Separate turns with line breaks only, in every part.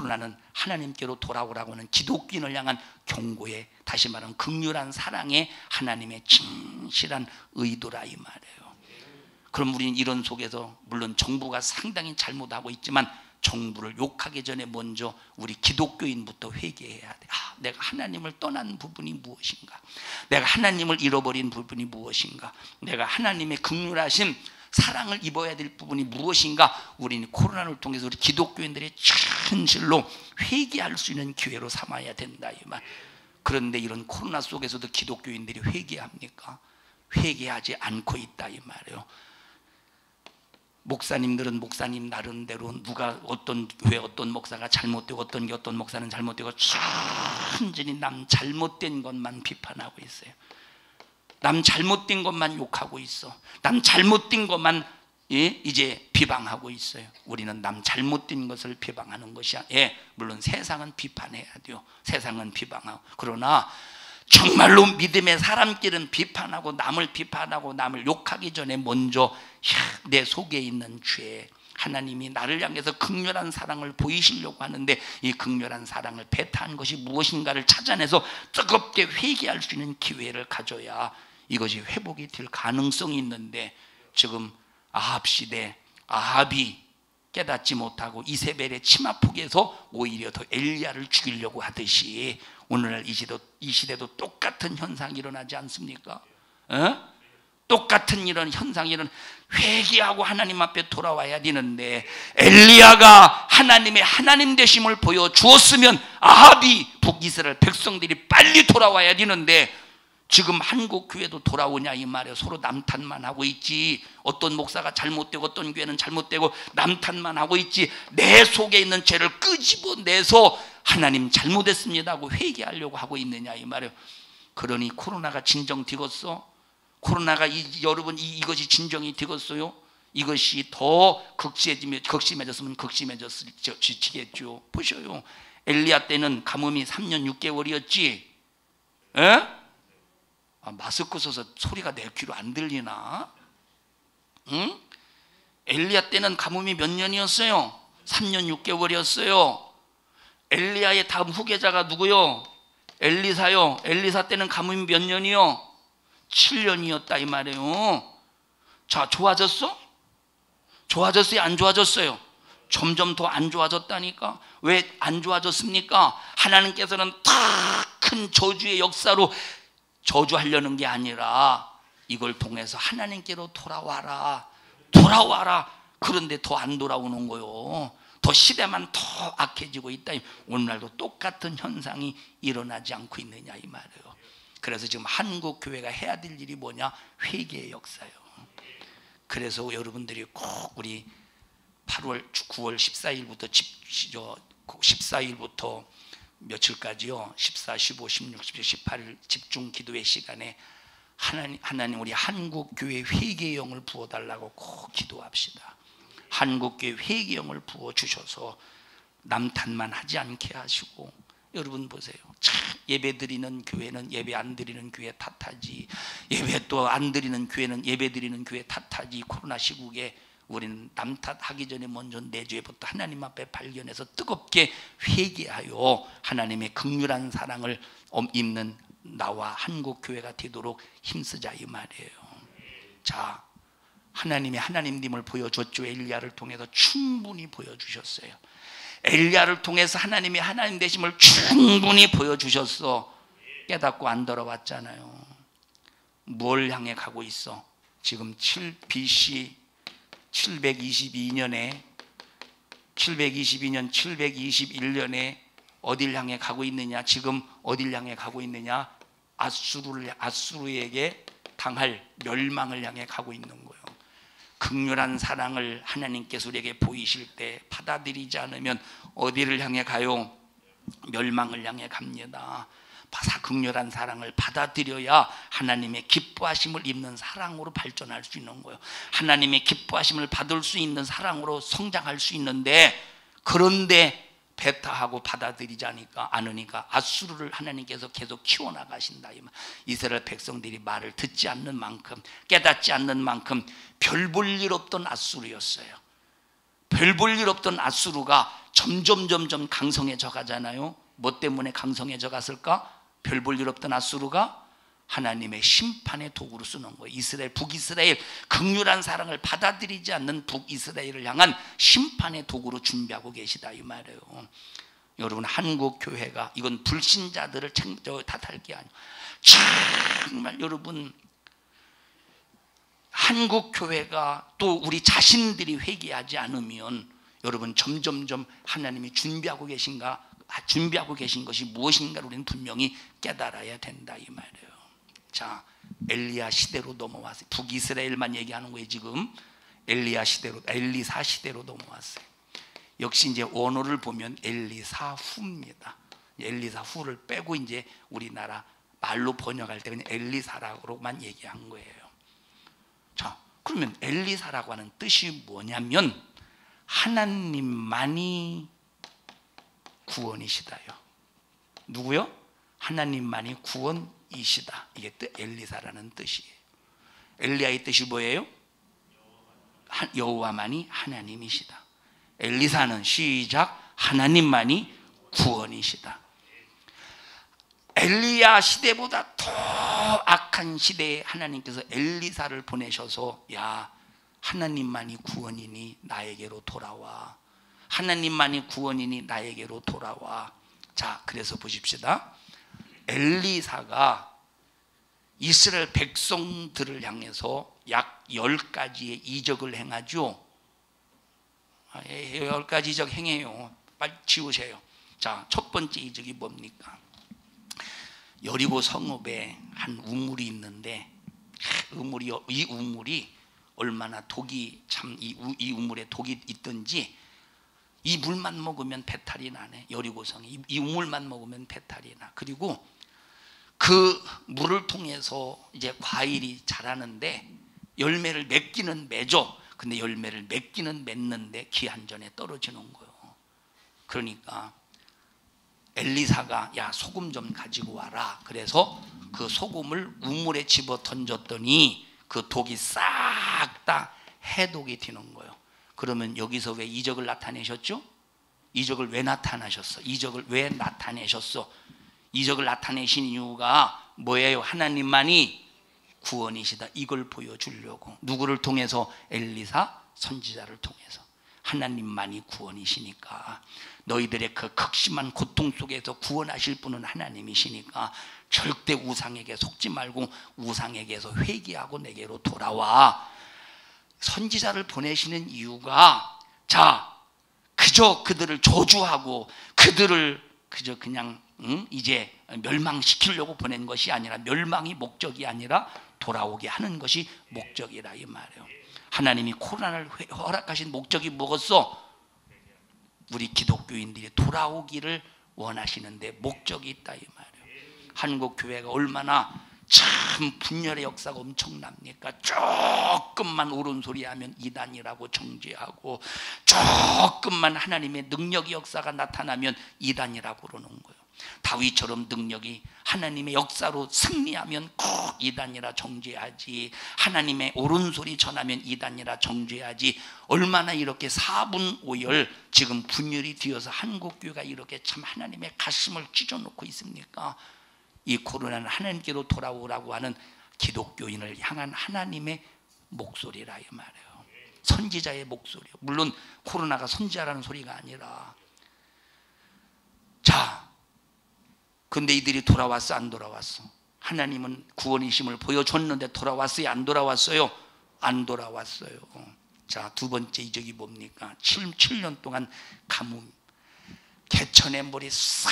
코로나는 하나님께로 돌아오라고 하는 기독교인을 향한 경고에, 다시 말하면 긍휼한 사랑의 하나님의 진실한 의도라 이 말이에요. 그럼 우리는 이런 속에서 물론 정부가 상당히 잘못하고 있지만 정부를 욕하기 전에 먼저 우리 기독교인부터 회개해야 돼. 내가 하나님을 떠난 부분이 무엇인가? 내가 하나님을 잃어버린 부분이 무엇인가? 내가 하나님의 긍휼하심, 사랑을 입어야 될 부분이 무엇인가? 우리는 코로나를 통해서 우리 기독교인들의 진실로 회개할 수 있는 기회로 삼아야 된다 이 말. 그런데 이런 코로나 속에서도 기독교인들이 회개합니까? 회개하지 않고 있다 이 말이에요. 목사님들은 목사님 나름대로 누가 어떤 교회 어떤 목사가 잘못되고 어떤 목사는 잘못되고 순전히 남 잘못된 것만 비판하고 있어요. 남 잘못된 것만 욕하고 있어. 남 잘못된 것만 이제 비방하고 있어요. 우리는 남 잘못된 것을 비방하는 것이야. 물론 세상은 비판해야 돼요. 세상은 비방하고. 그러나 정말로 믿음의 사람끼리는 비판하고 남을 욕하기 전에 먼저 내 속에 있는 죄, 하나님이 나를 향해서 긍휼한 사랑을 보이시려고 하는데 이 긍휼한 사랑을 배타한 것이 무엇인가를 찾아내서 뜨겁게 회개할 수 있는 기회를 가져야 이것이 회복이 될 가능성이 있는데, 지금 아합 시대 아합이 깨닫지 못하고 이세벨의 치마폭에서 오히려 더 엘리야를 죽이려고 하듯이 오늘날 이 시대도 똑같은 현상이 일어나지 않습니까? 똑같은 이런 현상이 회개하고 하나님 앞에 돌아와야 되는데, 엘리야가 하나님의 하나님 되심을 보여주었으면 아합이 북이스라엘 백성들이 빨리 돌아와야 되는데, 지금 한국 교회도 돌아오냐 이 말이에요. 서로 남탓만 하고 있지. 어떤 목사가 잘못되고 어떤 교회는 잘못되고 남탓만 하고 있지. 내 속에 있는 죄를 끄집어내서 하나님 잘못했습니다 하고 회개하려고 하고 있느냐 이 말이에요. 그러니 코로나가 진정 되겠어? 코로나가 여러분 이것이 진정이 되겠어요? 이것이 더 극심해졌으면 극심해졌겠죠. 보셔요. 엘리야 때는 가뭄이 3년 6개월이었지. 마스크 써서 소리가 내 귀로 안 들리나? 응? 엘리야 때는 가뭄이 몇 년이었어요? 3년 6개월이었어요. 엘리야의 다음 후계자가 누구요? 엘리사요. 엘리사 때는 가뭄이 몇 년이요? 7년이었다 이 말이에요. 자, 좋아졌어? 좋아졌어요? 안 좋아졌어요? 점점 더 안 좋아졌다니까. 왜 안 좋아졌습니까? 하나님께서는 다 큰 저주의 역사로 저주하려는 게 아니라 이걸 통해서 하나님께로 돌아와라. 그런데 더 안 돌아오는 거요. 더 시대만 더 악해지고 있다. 오늘날도 똑같은 현상이 일어나지 않고 있느냐 이 말이에요. 그래서 지금 한국 교회가 해야 될 일이 뭐냐? 회개의 역사예요. 그래서 여러분들이 꼭 우리 9월 14일부터 14일부터 며칠까지요? 14, 15, 16, 17, 18일 집중 기도의 시간에 하나님 우리 한국교회 회개의 영을 부어달라고 꼭 기도합시다. 한국교회 회개의 영을 부어주셔서 남탓만 하지 않게 하시고, 여러분 보세요. 참 예배 드리는 교회는 예배 안 드리는 교회 탓하지, 예배 또 안 드리는 교회는 예배 드리는 교회 탓하지. 코로나 시국에 우리는 남탓하기 전에 먼저 내 죄부터 하나님 앞에 발견해서 뜨겁게 회개하여 하나님의 긍휼한 사랑을 입는 나와 한국 교회가 되도록 힘쓰자 이 말이에요. 자, 하나님의 하나님됨을 보여줬죠. 엘리야를 통해서 충분히 보여주셨어요. 엘리야를 통해서 하나님의 하나님 되심을 충분히 보여주셨어. 깨닫고 안 돌아왔잖아요. 뭘 향해 가고 있어? 지금 BC 722년 721년에 어딜 향해 가고 있느냐? 지금 어딜 향해 가고 있느냐? 아수르에게 당할 멸망을 향해 가고 있는 거예요. 긍휼한 사랑을 하나님께서 우리에게 보이실 때 받아들이지 않으면 어디를 향해 가요? 멸망을 향해 갑니다. 긍휼한 사랑을 받아들여야 하나님의 기뻐하심을 입는 사랑으로 발전할 수 있는 거예요. 하나님의 기뻐하심을 받을 수 있는 사랑으로 성장할 수 있는데, 그런데 배타하고 받아들이지 않으니까 아수르를 하나님께서 계속 키워나가신다. 이스라엘 백성들이 말을 듣지 않는 만큼, 깨닫지 않는 만큼 별 볼 일 없던 아수르였어요. 별 볼 일 없던 아수르가 점점 강성해져 가잖아요. 뭐 때문에 강성해져 갔을까? 별 볼 일 없던 아수르가 하나님의 심판의 도구로 쓰는 거예요. 이스라엘, 북이스라엘, 극률한 사랑을 받아들이지 않는 북이스라엘을 향한 심판의 도구로 준비하고 계시다 이 말이에요. 여러분, 한국 교회가, 이건 불신자들을 탓할 게 아니에요. 정말 여러분, 한국 교회가 또 우리 자신들이 회개하지 않으면 여러분 점점점 하나님이 준비하고 계신 것이 무엇인가를 우리는 분명히 깨달아야 된다 이 말이에요. 자, 엘리야 시대로 넘어왔어요. 북이스라엘만 얘기하는 거예요. 지금 엘리사 시대로 넘어왔어요. 역시 이제 원어를 보면 엘리사후입니다. 엘리사후를 빼고 이제 우리나라 말로 번역할 때 그냥 엘리사라고만 얘기한 거예요. 자, 그러면 엘리사라고 하는 뜻이 뭐냐면 하나님만이 구원이시다요. 누구요? 하나님만이 구원이시다. 이게 엘리사라는 뜻이에요. 엘리야의 뜻이 뭐예요? 여호와만이 하나님이시다. 엘리사는 시작, 하나님만이 구원이시다. 엘리야 시대보다 더 악한 시대에 하나님께서 엘리사를 보내셔서, 야, 하나님만이 구원이니 나에게로 돌아와. 하나님만이 구원이니 나에게로 돌아와. 자, 그래서 보십시다. 엘리사가 이스라엘 백성들을 향해서 약 10가지의 이적을 행하죠. 10가지 이적 행해요. 빨리 지우세요. 자, 첫 번째 이적이 뭡니까? 여리고 성읍에 한 우물이 있는데, 이 우물이 얼마나 독이, 참 이 우물에 독이 있든지 이 물만 먹으면 배탈이 나네. 여리고성이 이 우물만 먹으면 배탈이 나. 그리고 그 물을 통해서 이제 과일이 자라는데 열매를 맺기는 맺어. 근데 열매를 맺기는 맺는데 기한전에 떨어지는 거예요. 그러니까 엘리사가, 야, 소금 좀 가지고 와라. 그래서 그 소금을 우물에 집어 던졌더니 그 독이 싹 다 해독이 되는 거예요. 그러면 여기서 왜 이적을 나타내셨죠? 이적을 왜 나타내셨어? 이적을 왜 나타내셨어? 이적을 나타내신 이유가 뭐예요? 하나님만이 구원이시다. 이걸 보여주려고. 누구를 통해서? 엘리사 선지자를 통해서. 하나님만이 구원이시니까, 너희들의 그 극심한 고통 속에서 구원하실 분은 하나님이시니까 절대 우상에게 속지 말고 우상에게서 회개하고 내게로 돌아와. 선지자를 보내시는 이유가, 자, 그저 그들을 저주하고 그들을 그저 그냥 이제 멸망시키려고 보낸 것이 아니라, 멸망이 목적이 아니라 돌아오게 하는 것이 목적이라 이 말이에요. 하나님이 코로나를 허락하신 목적이 뭐겠어? 우리 기독교인들이 돌아오기를 원하시는데 목적이 있다 이 말이에요. 한국 교회가 얼마나 참 분열의 역사가 엄청납니까? 조금만 옳은 소리 하면 이단이라고 정죄하고, 조금만 하나님의 능력의 역사가 나타나면 이단이라고 그러는 거예요. 다윗처럼 능력이 하나님의 역사로 승리하면 꼭 이단이라 정죄하지, 하나님의 옳은 소리 전하면 이단이라 정죄하지. 얼마나 이렇게 사분오열 지금 분열이 되어서 한국교회가 이렇게 참 하나님의 가슴을 찢어놓고 있습니까? 이 코로나는 하나님께로 돌아오라고 하는 기독교인을 향한 하나님의 목소리라 이 말이에요. 선지자의 목소리요. 물론 코로나가 선지자라는 소리가 아니라. 자, 근데 이들이 돌아왔어, 안 돌아왔어? 하나님은 구원이심을 보여줬는데 돌아왔어요, 안 돌아왔어요? 안 돌아왔어요. 자, 두 번째 이적이 뭡니까? 7년 동안 가뭄, 개천의 물이 싹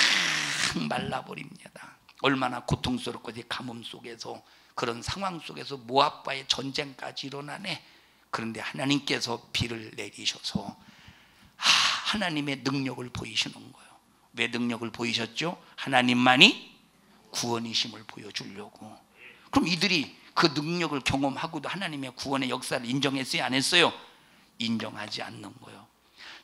말라버립니다. 얼마나 고통스럽고 가뭄 속에서, 그런 상황 속에서 모압과의 전쟁까지 일어나네. 그런데 하나님께서 비를 내리셔서 하나님의 능력을 보이시는 거예요. 왜 능력을 보이셨죠? 하나님만이 구원이심을 보여주려고. 그럼 이들이 그 능력을 경험하고도 하나님의 구원의 역사를 인정했어요, 안 했어요? 인정하지 않는 거예요.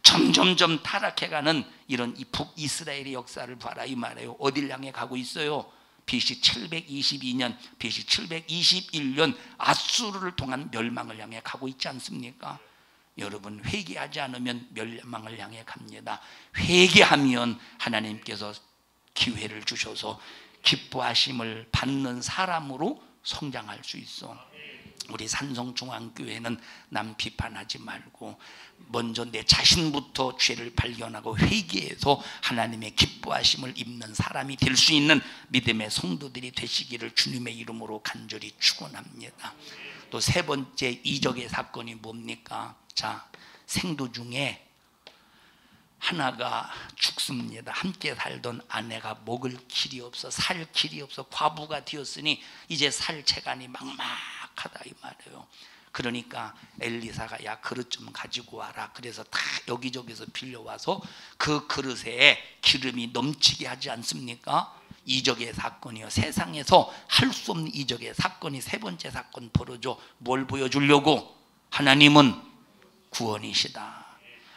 점점점 타락해가는 이런 이 북이스라엘의 역사를 봐라 이 말이에요. 어딜 향해 가고 있어요? BC 722년, BC 721년 아수르를 통한 멸망을 향해 가고 있지 않습니까? 여러분 회개하지 않으면 멸망을 향해 갑니다. 회개하면 하나님께서 기회를 주셔서 기뻐하심을 받는 사람으로 성장할 수 있어. 우리 산성중앙교회는 남 비판하지 말고 먼저 내 자신부터 죄를 발견하고 회개해서 하나님의 기뻐하심을 입는 사람이 될 수 있는 믿음의 성도들이 되시기를 주님의 이름으로 간절히 축원합니다. 또 세 번째 이적의 사건이 뭡니까? 자, 생도 중에 하나가 죽습니다. 함께 살던 아내가 먹을 길이 없어, 살 길이 없어 과부가 되었으니 이제 살 채간이 막막하다 이 말이에요. 그러니까 엘리사가 야 그릇 좀 가지고 와라. 그래서 다 여기저기서 빌려와서 그 그릇에 기름이 넘치게 하지 않습니까? 이적의 사건이요. 세상에서 할 수 없는 이적의 사건이 세 번째 사건 벌어져. 뭘 보여주려고? 하나님은 구원이시다.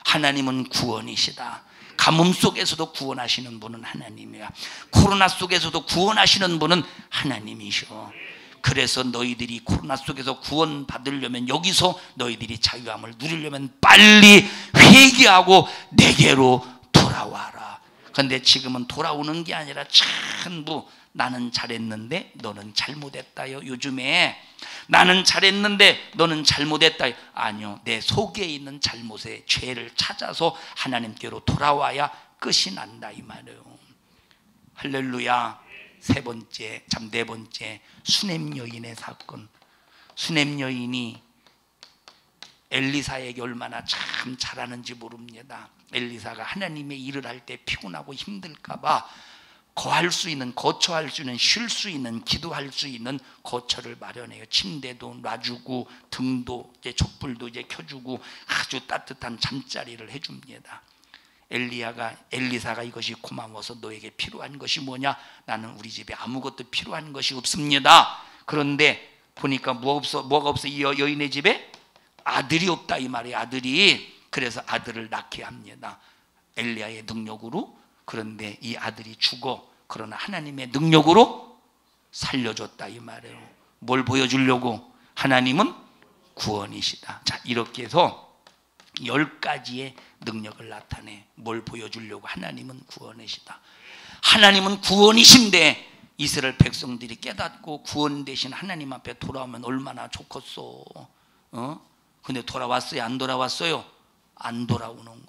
하나님은 구원이시다. 가뭄 속에서도 구원하시는 분은 하나님이야. 코로나 속에서도 구원하시는 분은 하나님이셔. 그래서 너희들이 코로나 속에서 구원 받으려면, 여기서 너희들이 자유함을 누리려면 빨리 회개하고 내게로 돌아와라. 그런데 지금은 돌아오는 게 아니라 전부 나는 잘했는데 너는 잘못했다요. 요즘에 나는 잘했는데 너는 잘못했다. 아니요, 내 속에 있는 잘못의 죄를 찾아서 하나님께로 돌아와야 끝이 난다 이 말이에요. 할렐루야. 세 번째, 참 네 번째, 수넴 여인의 사건. 수넴 여인이 엘리사에게 얼마나 참 잘하는지 모릅니다. 엘리사가 하나님의 일을 할 때 피곤하고 힘들까 봐 거할 수 있는, 거처할 수 있는, 쉴 수 있는, 기도할 수 있는 거처를 마련해요. 침대도 놔주고 등도 이제 촛불도 이제 켜주고 아주 따뜻한 잠자리를 해줍니다. 엘리사가 이것이 고마워서 너에게 필요한 것이 뭐냐? 나는 우리 집에 아무것도 필요한 것이 없습니다. 그런데 보니까 뭐가 없어? 이 여인의 집에 아들이 없다 이 말이에요. 아들이. 그래서 아들을 낳게 합니다. 엘리야의 능력으로. 그런데 이 아들이 죽어. 그러나 하나님의 능력으로 살려줬다 이 말이에요. 뭘 보여주려고? 하나님은 구원이시다. 자, 이렇게 해서 10가지의 능력을 나타내. 뭘 보여주려고? 하나님은 구원이시다. 하나님은 구원이신데 이스라엘 백성들이 깨닫고 구원 되신 하나님 앞에 돌아오면 얼마나 좋겠어. 근데 돌아왔어요? 안 돌아왔어요? 안 돌아오는 거예요.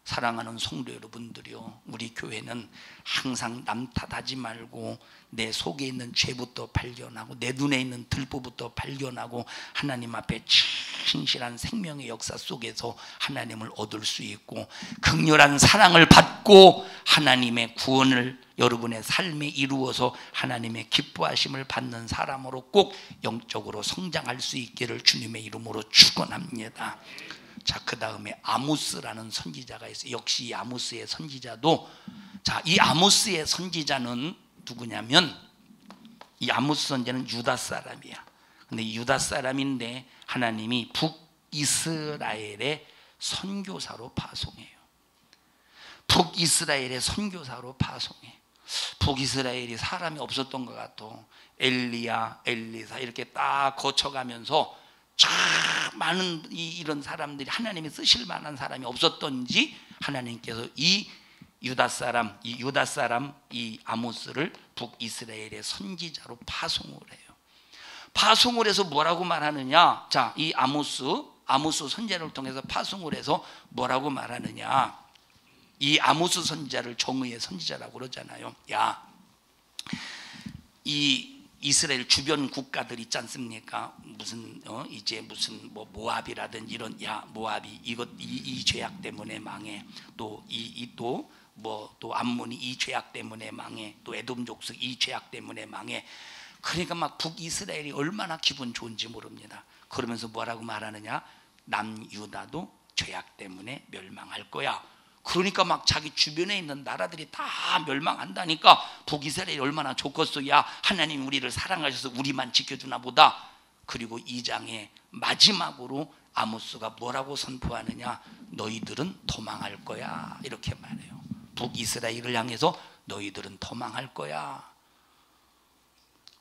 사랑하는 성도 여러분들이요, 우리 교회는 항상 남 탓하지 말고 내 속에 있는 죄부터 발견하고 내 눈에 있는 들보부터 발견하고 하나님 앞에 진실한 생명의 역사 속에서 하나님을 얻을 수 있고 극렬한 사랑을 받고 하나님의 구원을 여러분의 삶에 이루어서 하나님의 기뻐하심을 받는 사람으로 꼭 영적으로 성장할 수 있기를 주님의 이름으로 축원합니다. 자, 그 다음에 아모스라는 선지자가 있어요. 역시 이 아모스의 선지자도, 자, 이 아모스의 선지자는 누구냐면, 이 아모스 선지자는 유다 사람이야. 근데 유다 사람인데 하나님이 북이스라엘의 선교사로 파송해요. 북이스라엘의 선교사로 파송해. 북이스라엘이 사람이 없었던 것 같아. 엘리야, 엘리사 이렇게 딱 거쳐가면서 참 많은 이런 사람들이 하나님이 쓰실 만한 사람이 없었던지 하나님께서 이 유다 사람 이 아모스를 북이스라엘의 선지자로 파송을 해요. 파송을 해서 뭐라고 말하느냐? 자, 이 아모스 선지자를 통해서 파송을 해서 뭐라고 말하느냐? 이 아모스 선지자를 정의의 선지자라고 그러잖아요. 야, 이 이스라엘 주변 국가들 있지 않습니까? 무슨 뭐 모압이라든지 이런, 야 모압이 이 죄악 때문에 망해. 또 또 암몬이 이 죄악 때문에 망해. 또 에돔 족속 이 죄악 때문에 망해. 그러니까 막 북이스라엘이 얼마나 기분 좋은지 모릅니다. 그러면서 뭐라고 말하느냐? 남유다도 죄악 때문에 멸망할 거야. 그러니까 막 자기 주변에 있는 나라들이 다 멸망한다니까 북이스라엘이 얼마나 좋겠어. 야, 하나님 우리를 사랑하셔서 우리만 지켜주나 보다. 그리고 2장에 마지막으로 아모스가 뭐라고 선포하느냐? 너희들은 도망할 거야, 이렇게 말해요. 북이스라엘을 향해서 너희들은 도망할 거야.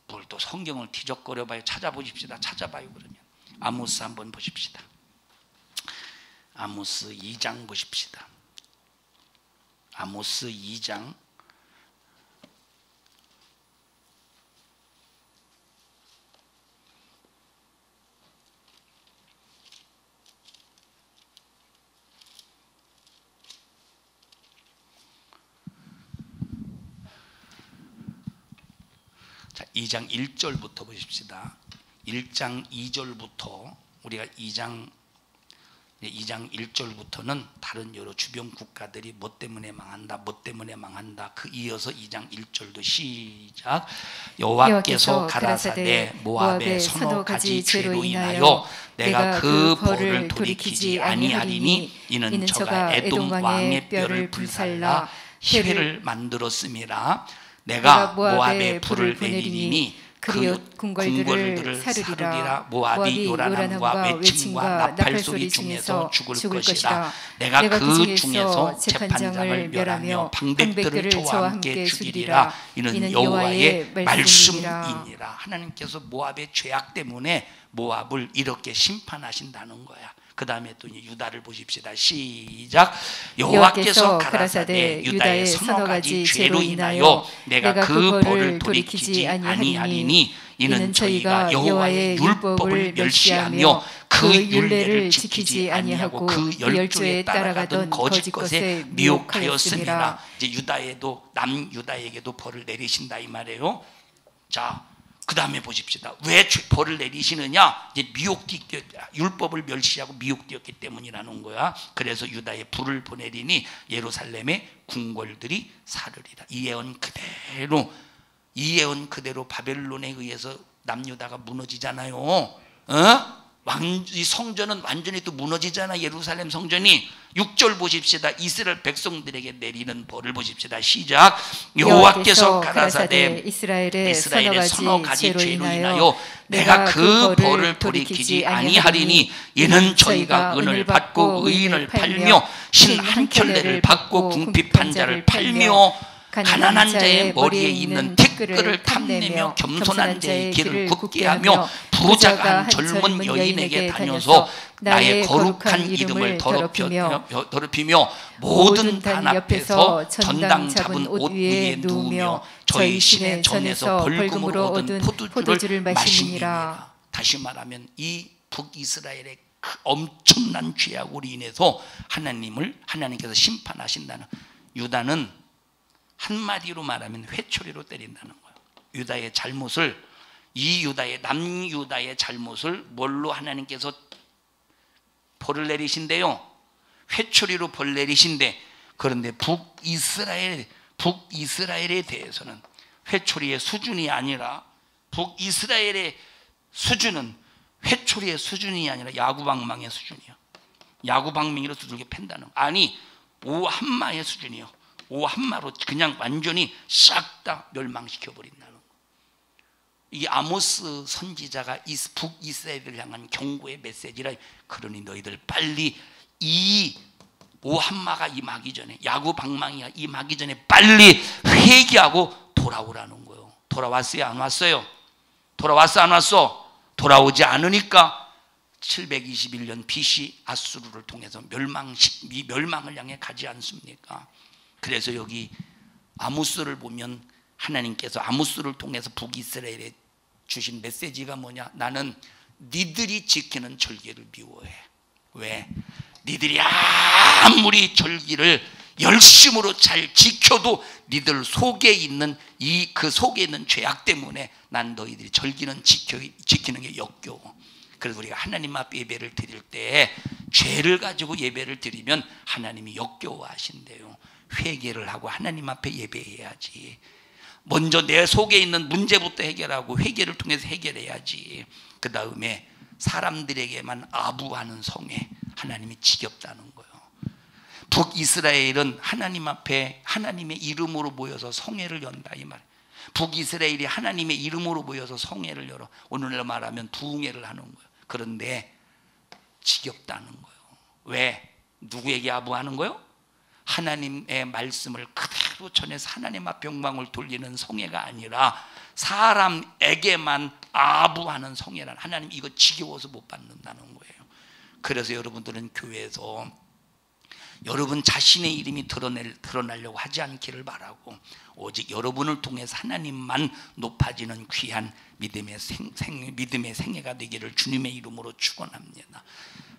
뭘 또 성경을 뒤적거려봐요. 찾아보십시다. 찾아봐요. 그러면 아모스 한번 보십시다. 아모스 2장 보십시다. 아모스 2장 자, 2장 1절부터 보십시다. 1장 2절부터 우리가 2장 1절부터는 다른 여러 주변 국가들이 뭐 때문에 망한다, 뭐 때문에 망한다. 그 이어서 2장 1절도 시작. 여호와께서 가라사대 모압의 서너 가지 죄로 인하여 내가 그 벌을 돌이키지 아니하리니 이는 저가 에돔 왕의 뼈를 불살라 희회를 만들었음이라. 내가 모압에 불을 내리니 그 궁궐들을 사르리라. 모압이 요란함과 외침과 나팔 소리 중에서 죽을 것이라. 내가 그 중에서 재판장을 멸하며 방백들을 저와 함께 죽이리라. 이는 여호와의 말씀이니라. 하나님께서 모압의 죄악 때문에 모압을 이렇게 심판하신다는 거야. 그 다음에 또 유다를 보십시다. 시작. 여호와께서 가라사대 유다의 서너 가지 죄로 인하여 내가 그 벌을 돌이키지 아니하리니 이는 저희가 여호와의 율법을 멸시하며 그 율례를 지키지 아니하고 그 열조에 따라가던 거짓 것에 미혹하였습니다. 이제 유다에도 남유다에게도 벌을 내리신다 이 말이에요. 자, 그 다음에 보십시다. 왜 벌을 내리시느냐? 이제 율법을 멸시하고 미혹되었기 때문이라는 거야. 그래서 유다에 불을 보내리니 예루살렘의 궁궐들이 사르리라. 이 예언 그대로 바벨론에 의해서 남유다가 무너지잖아요. 이 성전은 완전히 또 무너지잖아. 예루살렘 성전이. 6절 보십시다. 이스라엘 백성들에게 내리는 벌을 보십시다. 시작. 여호와께서 가라사대 이스라엘의 서너 가지 죄로 인하여 내가 그 벌을 돌이키지 아니하리니 이는 저희가 은을 받고 의인을 팔며 신 한 켤레를 받고 궁핍한 자를 팔며 가난한 자의 머리에 있는 티끌을 탐내며 겸손한 자의 길을 굽게 하며 부자가 한 젊은 여인에게 다녀서 나의 거룩한 이름을 더럽히며 모든 단 앞에서 전당 잡은 옷 위에 누우며 저희 신의 전에서 벌금으로 얻은 포도주를 마시니라. 다시 말하면 이 북이스라엘의 그 엄청난 죄악으로 인해서 하나님께서 심판하신다는. 유다는 한마디로 말하면 회초리로 때린다는 거예요. 유다의 잘못을, 남유다의 잘못을 뭘로 하나님께서 벌을 내리신대요? 회초리로 벌 내리신대. 그런데 북이스라엘에 대해서는 회초리의 수준이 아니라, 북이스라엘의 수준은 회초리의 수준이 아니라 야구방망이의 수준이요. 야구방망이로 두들겨 팬다는 거. 아니, 오한마의 수준이요. 오한마로 그냥 완전히 싹 다 멸망시켜버린다는 거. 이게 아모스 선지자가 북이스라엘을 향한 경고의 메시지라. 그러니 너희들 빨리 이 오한마가 임하기 전에, 야구방망이가 임하기 전에 빨리 회개하고 돌아오라는 거예요. 돌아왔어요? 안 왔어요? 돌아왔어? 안 왔어? 돌아오지 않으니까 721년 BC 아수르를 통해서 멸망을 향해 가지 않습니까? 그래서 여기 아모스를 보면 하나님께서 아모스를 통해서 북이스라엘에 주신 메시지가 뭐냐? 나는 니들이 지키는 절기를 미워해. 왜? 니들이 아무리 절기를 열심으로 잘 지켜도 니들 속에 있는 그 속에 있는 죄악 때문에 난 너희들이 절기는 지키는 게 역겨워. 그래서 우리가 하나님 앞에 예배를 드릴 때 죄를 가지고 예배를 드리면 하나님이 역겨워하신대요. 회개를 하고 하나님 앞에 예배해야지. 먼저 내 속에 있는 문제부터 해결하고 회개를 통해서 해결해야지. 그 다음에 사람들에게만 아부하는 성에 하나님이 지겹다는 거예요. 북이스라엘은 하나님 앞에 하나님의 이름으로 모여서 성회를 연다 이 말. 북이스라엘이 하나님의 이름으로 모여서 성회를 열어. 오늘날 말하면 부흥회를 하는 거예요. 그런데 지겹다는 거예요. 왜? 누구에게 아부하는 거예요? 하나님의 말씀을 그대로 전해서 하나님 앞에 영광을 돌리는 성회가 아니라 사람에게만 아부하는 성회란. 하나님 이거 지겨워서 못 받는다는 거예요. 그래서 여러분들은 교회에서 여러분 자신의 이름이 드러나려고 하지 않기를 바라고, 오직 여러분을 통해서 하나님만 높아지는 귀한 믿음의 생애가 되기를 주님의 이름으로 축원합니다.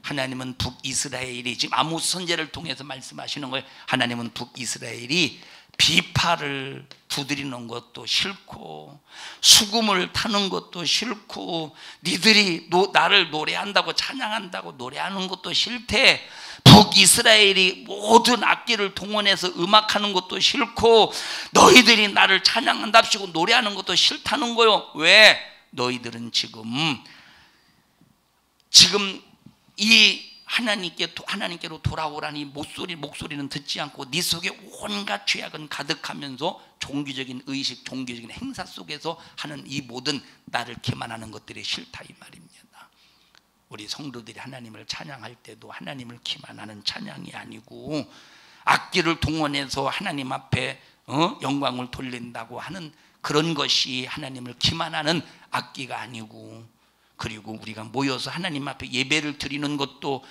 하나님은 북이스라엘이, 지금 아모스 선지자를 통해서 말씀하시는 거예요. 하나님은 북이스라엘이 비파를 두드리는 것도 싫고 수금을 타는 것도 싫고 니들이 나를 노래한다고 찬양한다고 노래하는 것도 싫대. 북이스라엘이 모든 악기를 동원해서 음악하는 것도 싫고 너희들이 나를 찬양한답시고 노래하는 것도 싫다는 거요. 왜? 너희들은 지금 이 하나님께로 돌아오라니 목소리는 듣지 않고 네 속에 온갖 죄악은 가득하면서 종교적인 의식, 종교적인 행사 속에서 하는 이 모든 나를 기만하는 것들이 싫다 이 말입니다. 우리 성도들이 하나님을 찬양할 때도 하나님을 기만하는 찬양이 아니고 악기를 동원해서 하나님 앞에 영광을 돌린다고 하는 그런 것이 하나님을 기만하는 악기가 아니고, 그리고 우리가 모여서 하나님 앞에 예배를 드리는 것도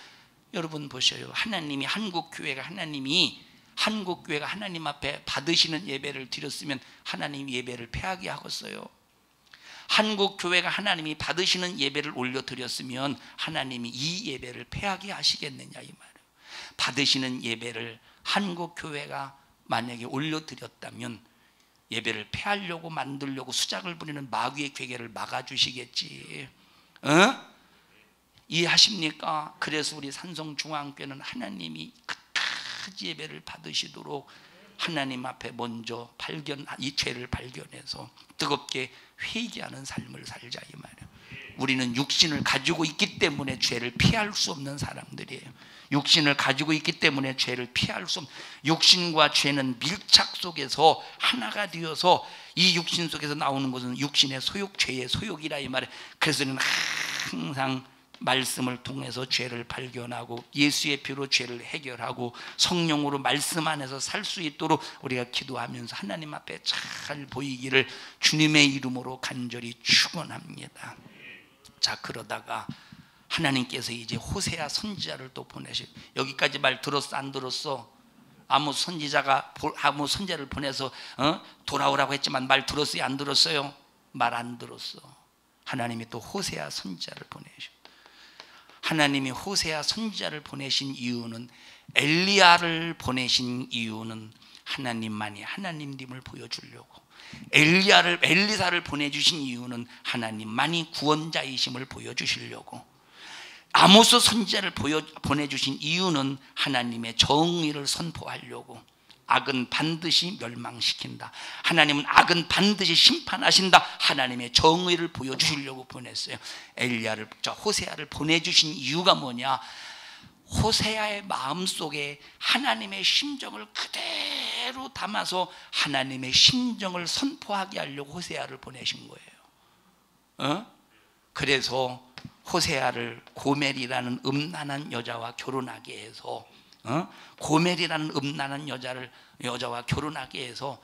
여러분 보셔요. 하나님이 한국교회가 하나님 앞에 받으시는 예배를 드렸으면 하나님 예배를 패하게 하겠어요? 한국교회가 하나님이 받으시는 예배를 올려드렸으면 하나님이 이 예배를 패하게 하시겠느냐 이 말이에요. 받으시는 예배를 한국교회가 만약에 올려드렸다면 예배를 패하려고 만들려고 수작을 부리는 마귀의 괴계를 막아주시겠지. 이해하십니까? 그래서 우리 산성중앙교회는 하나님이 끝까지 예배를 받으시도록 하나님 앞에 먼저 이 죄를 발견해서 뜨겁게 회개하는 삶을 살자 이 말이에요. 우리는 육신을 가지고 있기 때문에 죄를 피할 수 없는 사람들이에요. 육신을 가지고 있기 때문에 죄를 피할 수 없는, 육신과 죄는 밀착 속에서 하나가 되어서 이 육신 속에서 나오는 것은 육신의 소욕, 죄의 소욕이라 이 말이에요. 그래서 우리는 항상 말씀을 통해서 죄를 발견하고 예수의 피로 죄를 해결하고 성령으로 말씀 안에서 살 수 있도록 우리가 기도하면서 하나님 앞에 잘 보이기를 주님의 이름으로 간절히 축원합니다. 자, 그러다가 하나님께서 이제 호세아 선지자를 또 보내시고, 여기까지 말 들었어 안 들었어? 아모스 선지자를 보내서 돌아오라고 했지만 말 들었어요 안 들었어요? 말 안 들었어. 하나님이 또 호세아 선지자를 보내시고, 하나님이 호세아 선지자를 보내신 이유는, 엘리야를 보내신 이유는 하나님만이 하나님임을 보여주려고, 엘리사를 보내주신 이유는 하나님만이 구원자이심을 보여주시려고, 아모스 선지자를 보내주신 이유는 하나님의 정의를 선포하려고, 악은 반드시 멸망시킨다, 하나님은 악은 반드시 심판하신다, 하나님의 정의를 보여주시려고 보냈어요. 호세아를 보내주신 이유가 뭐냐? 호세아의 마음속에 하나님의 심정을 그대로 담아서 하나님의 심정을 선포하게 하려고 호세아를 보내신 거예요. 그래서 호세아를 고멜이라는 음란한 여자와 결혼하게 해서, 고멜이라는 음란한 여자와 결혼하게 해서,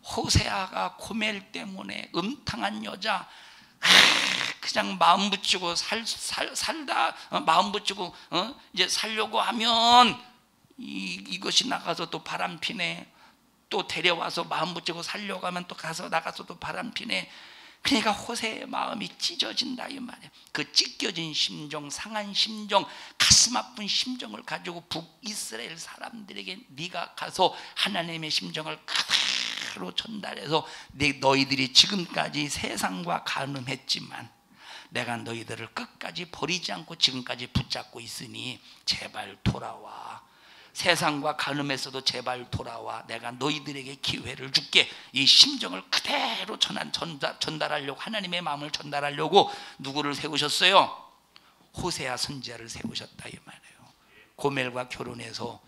호세아가 고멜 때문에 음탕한 여자 그냥 마음 붙이고 살다 마음 붙이고 이제 살려고 하면 이것이 나가서 또 바람피네, 또 데려와서 마음 붙이고 살려고 하면 또 나가서 또 바람피네. 그러니까 호세의 마음이 찢어진다 이 말이에요. 그 찢겨진 심정, 상한 심정, 가슴 아픈 심정을 가지고 북이스라엘 사람들에게 네가 가서 하나님의 심정을 그대로 전달해서, 너희들이 지금까지 세상과 간음했지만 내가 너희들을 끝까지 버리지 않고 지금까지 붙잡고 있으니 제발 돌아와. 세상과 간음에서도 제발 돌아와. 내가 너희들에게 기회를 줄게. 이 심정을 그대로 전달하려고, 하나님의 마음을 전달하려고 누구를 세우셨어요? 호세아 선지자를 세우셨다 이 말이에요. 고멜과 결혼해서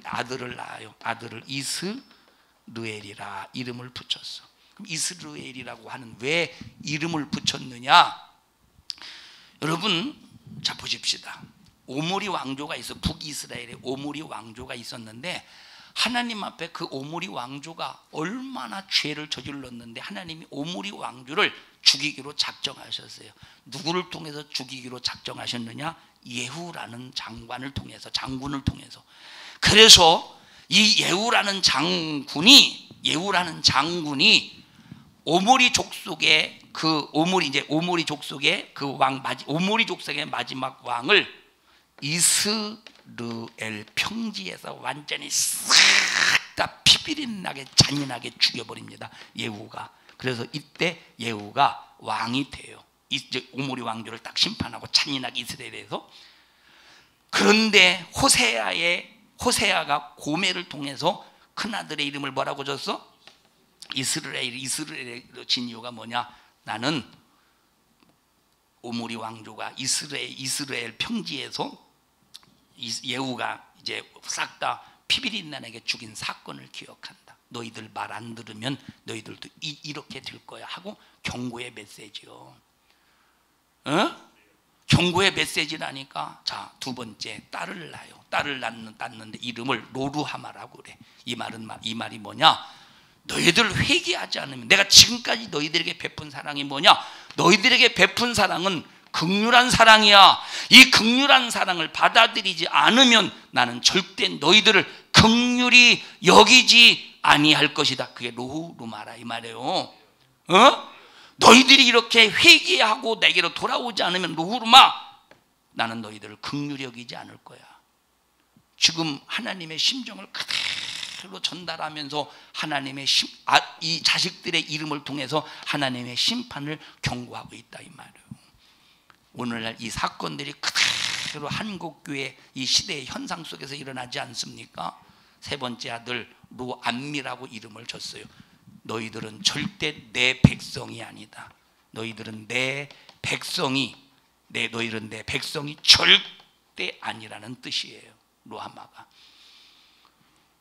아들을 낳아요. 아들을 이스르엘이라 이름을 붙였어. 그럼 이스라엘이라고 하는 왜 이름을 붙였느냐? 여러분, 자 보십시다. 오므리 왕조가 있어. 북이스라엘에 오므리 왕조가 있었는데, 하나님 앞에 그 오므리 왕조가 얼마나 죄를 저질렀는데 하나님이 오므리 왕조를 죽이기로 작정하셨어요. 누구를 통해서 죽이기로 작정하셨느냐? 예후라는 장군을 통해서. 그래서 이 예후라는 장군이 오므리 족속의 오므리 족속의 마지막 왕을 이스라엘 평지에서 완전히 싹 다 피비린나게 잔인하게 죽여버립니다. 예후가. 그래서 이때 예후가 왕이 돼요. 이제 오므리 왕조를 딱 심판하고 잔인하게 이스라엘에서. 그런데 호세아가 고멜을 통해서 큰아들의 이름을 뭐라고 줬어? 이스라엘을 진 이유가 뭐냐? 나는 오므리 왕조가 이스라엘 평지에서 예후가 이제 싹 다 피비린난에게 죽인 사건을 기억한다. 너희들 말 안 들으면 너희들도 이렇게 될 거야 하고 경고의 메시지요. 경고의 메시지라니까. 자, 두 번째, 딸을 낳아요. 딸을 낳는데 이름을 로루하마라고 그래. 이 말이 뭐냐? 너희들 회개하지 않으면, 내가 지금까지 너희들에게 베푼 사랑이 뭐냐? 너희들에게 베푼 사랑은 긍휼한 사랑이야. 이 긍휼한 사랑을 받아들이지 않으면 나는 절대 너희들을 긍휼히 여기지 아니할 것이다. 그게 로루마라 이 말이에요. 너희들이 이렇게 회개하고 내게로 돌아오지 않으면 로루마, 나는 너희들을 긍휼히 여기지 않을 거야. 지금 하나님의 심정을 그대로 전달하면서 이 자식들의 이름을 통해서 하나님의 심판을 경고하고 있다 이 말이에요. 오늘날 이 사건들이 그대로 한국교회 이 시대의 현상 속에서 일어나지 않습니까? 세 번째 아들 로암미라고 이름을 줬어요. 너희들은 절대 내 백성이 아니다. 너희들은 내 백성이 절대 아니라는 뜻이에요. 로하마가.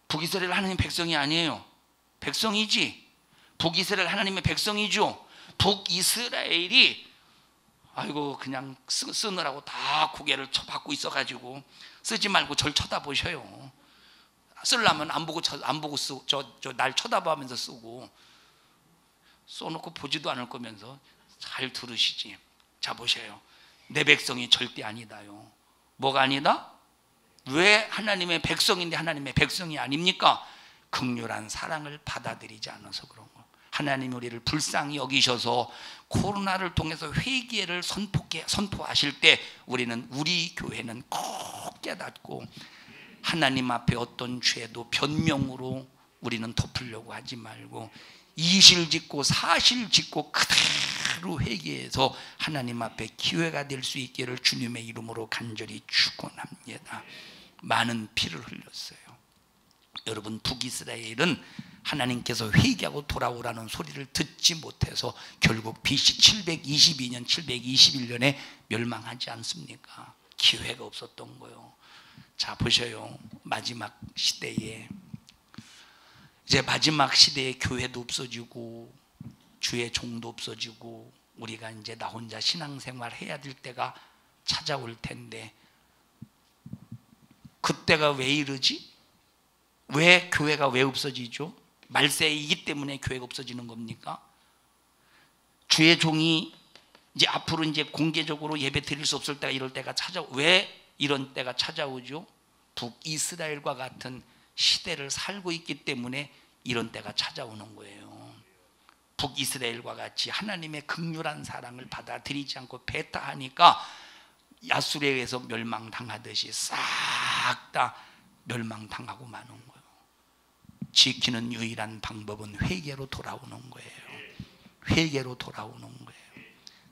북이스라엘 하나님의 백성이 아니에요. 백성이지. 북이스라엘 하나님의 백성이죠. 북이스라엘이 아이고 그냥 쓰느라고 다 고개를 받고 있어가지고 쓰지 말고 절 쳐다보셔요. 쓰려면 안 보고 쓰고 날 쳐다보면서 쓰고, 써놓고 보지도 않을 거면서 잘 들으시지. 자 보세요. 내 백성이 절대 아니다요. 뭐가 아니다? 왜 하나님의 백성인데 하나님의 백성이 아닙니까? 긍휼한 사랑을 받아들이지 않아서 그런 거. 하나님이 우리를 불쌍히 여기셔서 코로나를 통해서 회개를 선포하실 때 우리 교회는 꼭 깨닫고 하나님 앞에 어떤 죄도 변명으로 우리는 덮으려고 하지 말고 이실짓고 사실짓고 그대로 회개해서 하나님 앞에 기회가 될 수 있기를 주님의 이름으로 간절히 축원합니다. 많은 피를 흘렸어요. 여러분, 북이스라엘은 하나님께서 회개하고 돌아오라는 소리를 듣지 못해서 결국 BC 722년, 721년에 멸망하지 않습니까? 기회가 없었던 거예요. 자 보셔요. 마지막 시대에 교회도 없어지고 주의 종도 없어지고 우리가 이제 나 혼자 신앙생활 해야 될 때가 찾아올 텐데, 그때가 왜 이러지? 왜 교회가 왜 없어지죠? 말세이기 때문에 교회가 없어지는 겁니까? 주의 종이 이제 앞으로 이제 공개적으로 예배 드릴 수 없을 때가 이럴 때가 왜 이런 때가 찾아오죠? 북이스라엘과 같은 시대를 살고 있기 때문에 이런 때가 찾아오는 거예요. 북이스라엘과 같이 하나님의 긍휼한 사랑을 받아들이지 않고 배타하니까 야수르에 의해서 멸망당하듯이 싹 다 멸망당하고 마는 거예요. 지키는 유일한 방법은 회개로 돌아오는 거예요. 회개로 돌아오는 거예요.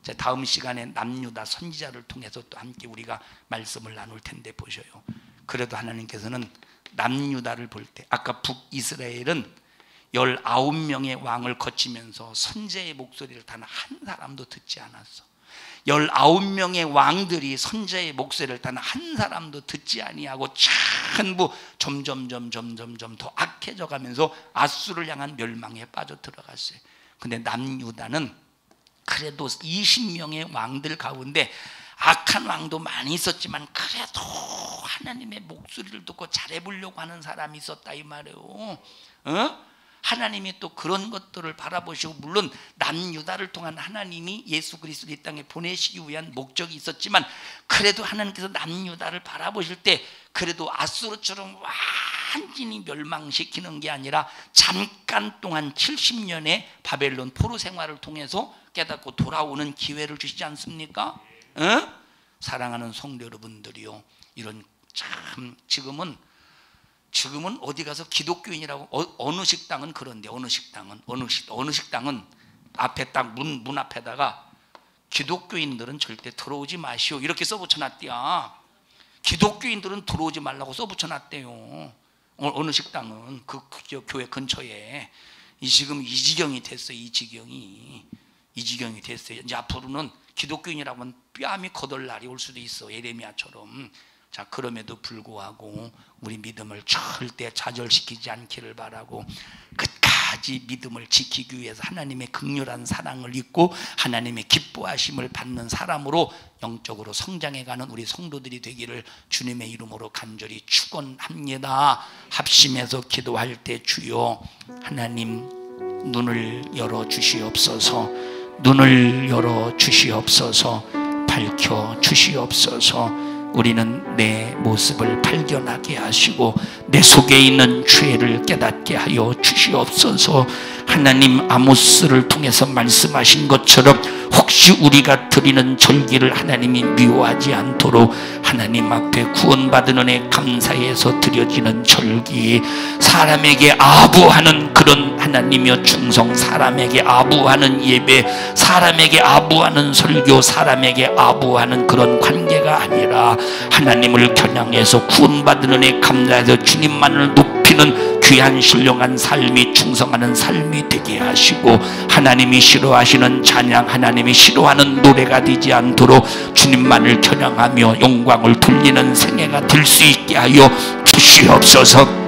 자, 다음 시간에 남유다 선지자를 통해서 또 함께 우리가 말씀을 나눌 텐데 보셔요. 그래도 하나님께서는 남유다를 볼 때, 아까 북이스라엘은 19명의 왕을 거치면서 선지자의 목소리를 단 한 사람도 듣지 않았어. 19명의 왕들이 선지자의 목소리를 단 한 사람도 듣지 아니하고 전부 점점 더 악해져 가면서 아수를 향한 멸망에 빠져 들어갔어요. 근데 남유다는 그래도 20명의 왕들 가운데 악한 왕도 많이 있었지만 그래도 하나님의 목소리를 듣고 잘해보려고 하는 사람이 있었다 이 말이에요. 하나님이 또 그런 것들을 바라보시고, 물론 남유다를 통한 하나님이 예수 그리스도를 이 땅에 보내시기 위한 목적이 있었지만, 그래도 하나님께서 남유다를 바라보실 때 그래도 아수르처럼 완전히 멸망시키는 게 아니라 잠깐 동안 70년의 바벨론 포로 생활을 통해서 깨닫고 돌아오는 기회를 주시지 않습니까? 사랑하는 성도 여러분들이요, 이런 참 지금은 어디 가서 기독교인이라고, 어느 식당은 그런데, 어느 식당은 앞에 딱 문 앞에다가 기독교인들은 절대 들어오지 마시오 이렇게 써붙여놨대요. 기독교인들은 들어오지 말라고 써붙여놨대요. 어느 식당은 그 교회 근처에. 지금 이 지경이 됐어요. 이 지경이 됐어요. 이제 앞으로는 기독교인이라고 하면 뺨이 거덜 날이 올 수도 있어, 예레미야처럼. 자, 그럼에도 불구하고 우리 믿음을 절대 좌절시키지 않기를 바라고, 끝까지 믿음을 지키기 위해서 하나님의 극렬한 사랑을 잊고 하나님의 기뻐하심을 받는 사람으로 영적으로 성장해가는 우리 성도들이 되기를 주님의 이름으로 간절히 축원합니다. 합심해서 기도할 때 주여 하나님 눈을 열어 주시옵소서, 눈을 열어 주시옵소서, 밝혀 주시옵소서. 우리는 내 모습을 발견하게 하시고 내 속에 있는 죄를 깨닫게 하여 주시옵소서. 하나님 아모스를 통해서 말씀하신 것처럼 혹시 우리가 드리는 절기를 하나님이 미워하지 않도록 하나님 앞에 구원받은 은혜 감사해서 드려지는 절기, 사람에게 아부하는 그런 하나님이여 충성, 사람에게 아부하는 예배, 사람에게 아부하는 설교, 사람에게 아부하는 그런 관계가 아니라 하나님을 겨냥해서 구원받은 은혜 감사해서 주님만을 높이는 귀한 신령한 삶이, 충성하는 삶이 되게 하시고, 하나님이 싫어하시는 찬양, 하나님이 싫어하는 노래가 되지 않도록 주님만을 겨냥하며 영광을 돌리는 생애가 될 수 있게 하여 주시옵소서.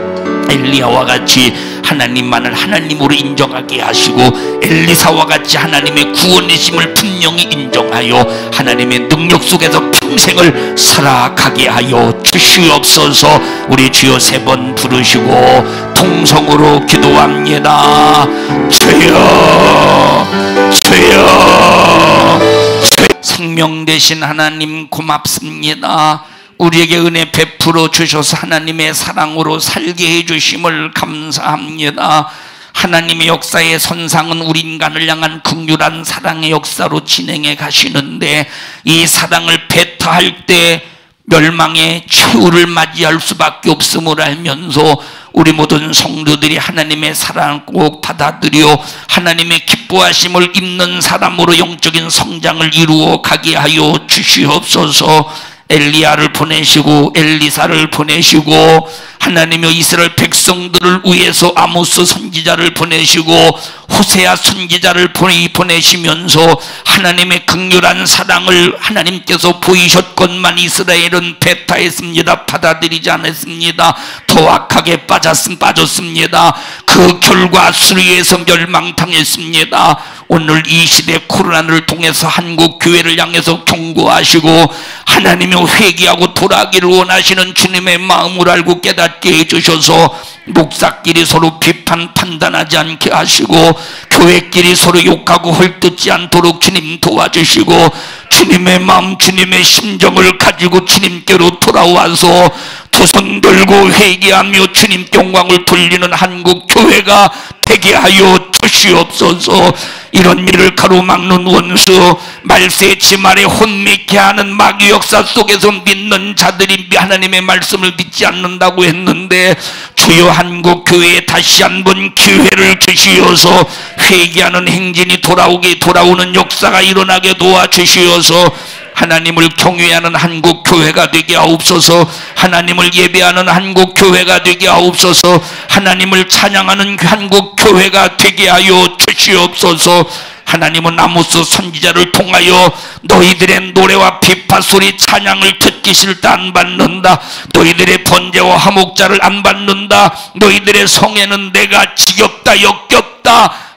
엘리야와 같이 하나님만을 하나님으로 인정하게 하시고, 엘리사와 같이 하나님의 구원이심을 분명히 인정하여 하나님의 능력 속에서 평생을 살아가게 하여 주시옵소서. 우리 주여 3번 부르시고 통성으로 기도합니다. 주여, 주여, 주여. 생명 되신 하나님 고맙습니다. 우리에게 은혜 베풀어 주셔서 하나님의 사랑으로 살게 해주심을 감사합니다. 하나님의 역사의 선상은 우리 인간을 향한 긍휼한 사랑의 역사로 진행해 가시는데, 이 사랑을 배타할 때 멸망의 최후를 맞이할 수밖에 없음을 알면서 우리 모든 성도들이 하나님의 사랑을 꼭 받아들여 하나님의 기뻐하심을 입는 사람으로 영적인 성장을 이루어 가게 하여 주시옵소서. 엘리야를 보내시고 엘리사를 보내시고 하나님의 이스라엘 백성들을 위해서 아모스 선지자를 보내시고 호세아 선지자를 보내시면서 하나님의 극렬한 사랑을 하나님께서 보이셨건만 이스라엘은 배타했습니다. 받아들이지 않았습니다. 더 악하게 빠졌습니다. 그 결과 수리에서 멸망당했습니다. 오늘 이 시대 코로나를 통해서 한국 교회를 향해서 경고하시고 하나님의 회개하고 돌아가기를 원하시는 주님의 마음을 알고 깨닫게 해주셔서 목사끼리 서로 비판 판단하지 않게 하시고 교회끼리 서로 욕하고 헐뜯지 않도록 주님 도와주시고 주님의 마음, 주님의 심정을 가지고 주님께로 돌아와서 두 손 들고 회개하며 주님께 영광을 돌리는 한국 교회가 되게 하여 주시옵소서. 이런 일을 가로막는 원수, 말세치 말에 혼미케 하는 마귀 역사 속에서 믿는 자들이 하나님의 말씀을 믿지 않는다고 했는데 주여 한국 교회에 다시 한번 기회를 주시어서 회개하는 행진이 돌아오는 역사가 일어나게 도와주시어서 하나님을 경외하는 한국 교회가 되게 하옵소서. 하나님을 예배하는 한국 교회가 되게 하옵소서. 하나님을 찬양하는 한국 교회가 되게 하여 주시옵소서. 하나님은 아모스 선지자를 통하여 너희들의 노래와 비파소리 찬양을 듣기 싫다 안 받는다. 너희들의 번제와 화목자를 안 받는다. 너희들의 성에는 내가 지겹다 역겹다